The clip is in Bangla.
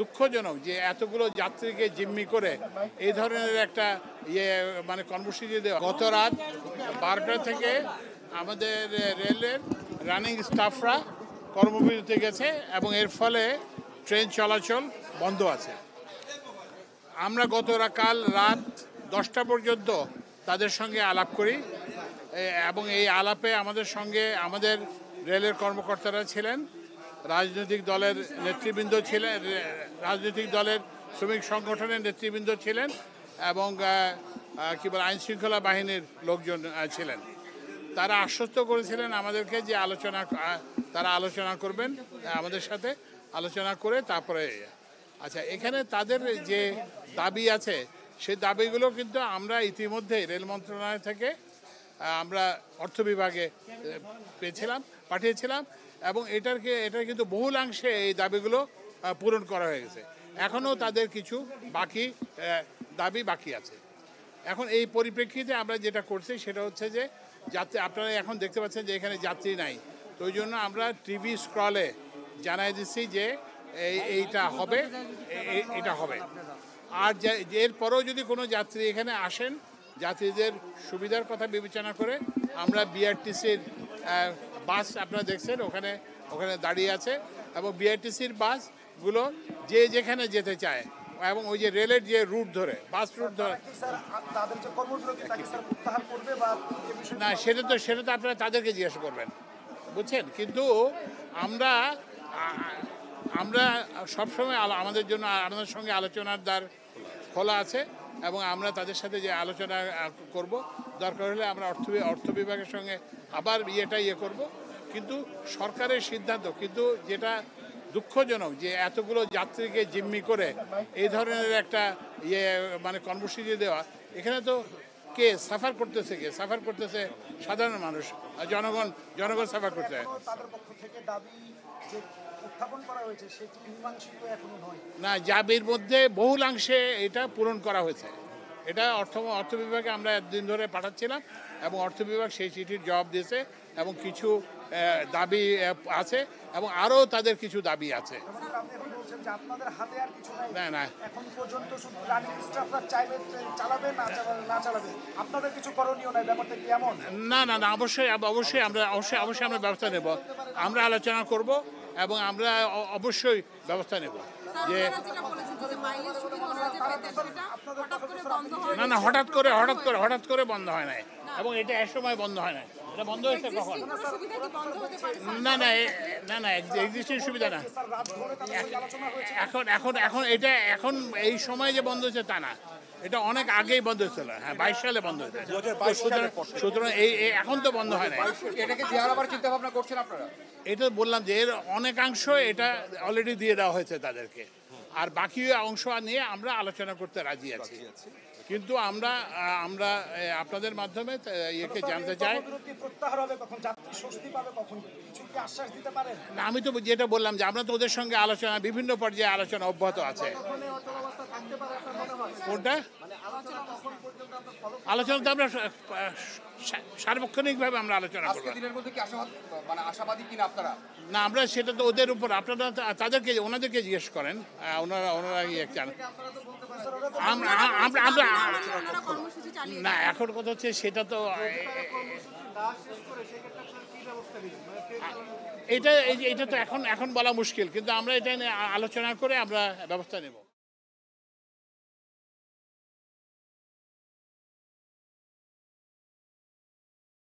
দুঃখজনক যে এতগুলো যাত্রীকে জিম্মি করে এই ধরনের একটা মানে কর্মসূচি দেওয়া। গত রাত 12টা থেকে আমাদের রেলের রানিং স্টাফরা কর্মবিরতি গেছে এবং এর ফলে ট্রেন চলাচল বন্ধ আছে। আমরা কাল রাত 10টা পর্যন্ত তাদের সঙ্গে আলাপ করি এবং এই আলাপে আমাদের সঙ্গে আমাদের রেলের কর্মকর্তারা ছিলেন, রাজনৈতিক দলের নেতৃবৃন্দ ছিলেন, রাজনৈতিক দলের শ্রমিক সংগঠনের নেতৃবৃন্দ ছিলেন এবং আইন শৃঙ্খলা বাহিনীর লোকজন ছিলেন। তারা আশ্বস্ত করেছিলেন আমাদেরকে যে তারা আলোচনা করবেন, আমাদের সাথে আলোচনা করে তারপরে। আচ্ছা, এখানে তাদের যে দাবি আছে সেই দাবিগুলো কিন্তু আমরা ইতিমধ্যেই রেল মন্ত্রণালয় থেকে আমরা অর্থ বিভাগে পাঠিয়েছিলাম এবং এটার কিন্তু বহুলাংশে এই দাবিগুলো পূরণ করা হয়ে গেছে। এখনও তাদের কিছু দাবি বাকি আছে। এখন এই পরিপ্রেক্ষিতে আমরা যেটা করছি সেটা হচ্ছে যে যাত্রী, আপনারা এখন দেখতে পাচ্ছেন যে এখানে যাত্রী নাই, তো ওই জন্য আমরা টিভি স্ক্রলে জানাই দিচ্ছি যে এটা হবে। আর এরপরেও যদি কোনো যাত্রী এখানে আসেন, যাত্রীদের সুবিধার কথা বিবেচনা করে আমরা বিআরটিসির বাস, আপনারা দেখছেন ওখানে দাঁড়িয়ে আছে এবং বিআরটিসির বাসগুলো যেখানে যেতে চায় এবং ওই যে রেলের যে রুট ধরে বাস রুট ধরে না, সেটা তো আপনারা তাদেরকে জিজ্ঞাসা করবেন, বুঝছেন। কিন্তু আমরা সবসময় আমাদের সঙ্গে আলোচনার দ্বার খোলা আছে এবং আমরা তাদের সাথে যে আলোচনা করব, দরকার হলে আমরা অর্থ বিভাগের সঙ্গে আবার করব। কিন্তু সরকারের সিদ্ধান্ত, কিন্তু যেটা দুঃখজনক যে এতগুলো যাত্রীকে জিম্মি করে এই ধরনের একটা মানে কর্মসূচি দেওয়া, এখানে তো সাফার করতেছে সাধারণ মানুষ, জনগণ সাফার করতে হয় না। দাবির মধ্যে বহুলাংশে এটা পূরণ করা হয়েছে। এটা অর্থ বিভাগে আমরা একদিন ধরে পাঠাচ্ছিলাম এবং অর্থ বিভাগ সেই চিঠির জবাব দিয়েছে এবং কিছু দাবি আছে এবং আরও তাদের কিছু দাবি আছে। না, অবশ্যই আমরা ব্যবস্থা নেব, আমরা আলোচনা করব এবং আমরা অবশ্যই ব্যবস্থা নেব। যে না, হঠাৎ করে বন্ধ হয় নাই এবং এটা একসময় বন্ধ হয় নাই। এটা বন্ধ হয়েছে কখন? না, এক্সিস্টিং সুবিধা না। এখন এই সময় যে বন্ধ হয়েছে তা না, এটা অনেক আগেই বন্ধ হয়েছিল। হ্যাঁ, 22 সালে বন্ধ হয়েছে। সুতরাং এখন তো বন্ধ হয় না। এটাকে দেওয়ার আবার চিন্তা ভাবনা করছেন আপনারা? এটা বললাম যে এর অনেকাংশ এটা অলরেডি দিয়ে দেওয়া হয়েছে তাদেরকে, আর বাকি অংশ নিয়ে আমরা আলোচনা করতে রাজি আছি। কিন্তু আমরা আপনাদের মাধ্যমে জানতে চাই, না, আমি তো যেটা বললাম যে আমরা তো ওদের সঙ্গে বিভিন্ন পর্যায়ে আলোচনা অব্যাহত আছে। কোনটা আলোচনা তো আমরা সার্বক্ষণিকভাবে আমরা আলোচনা করব। না, আমরা সেটা তো ওদের উপর, আপনারা ওনাদেরকে জিজ্ঞেস করেন, ওনারা চান। না, এখন কথা হচ্ছে সেটা তো এটা তো এখন বলা মুশকিল, কিন্তু আমরা এটা নিয়ে আলোচনা করে আমরা ব্যবস্থা নেব।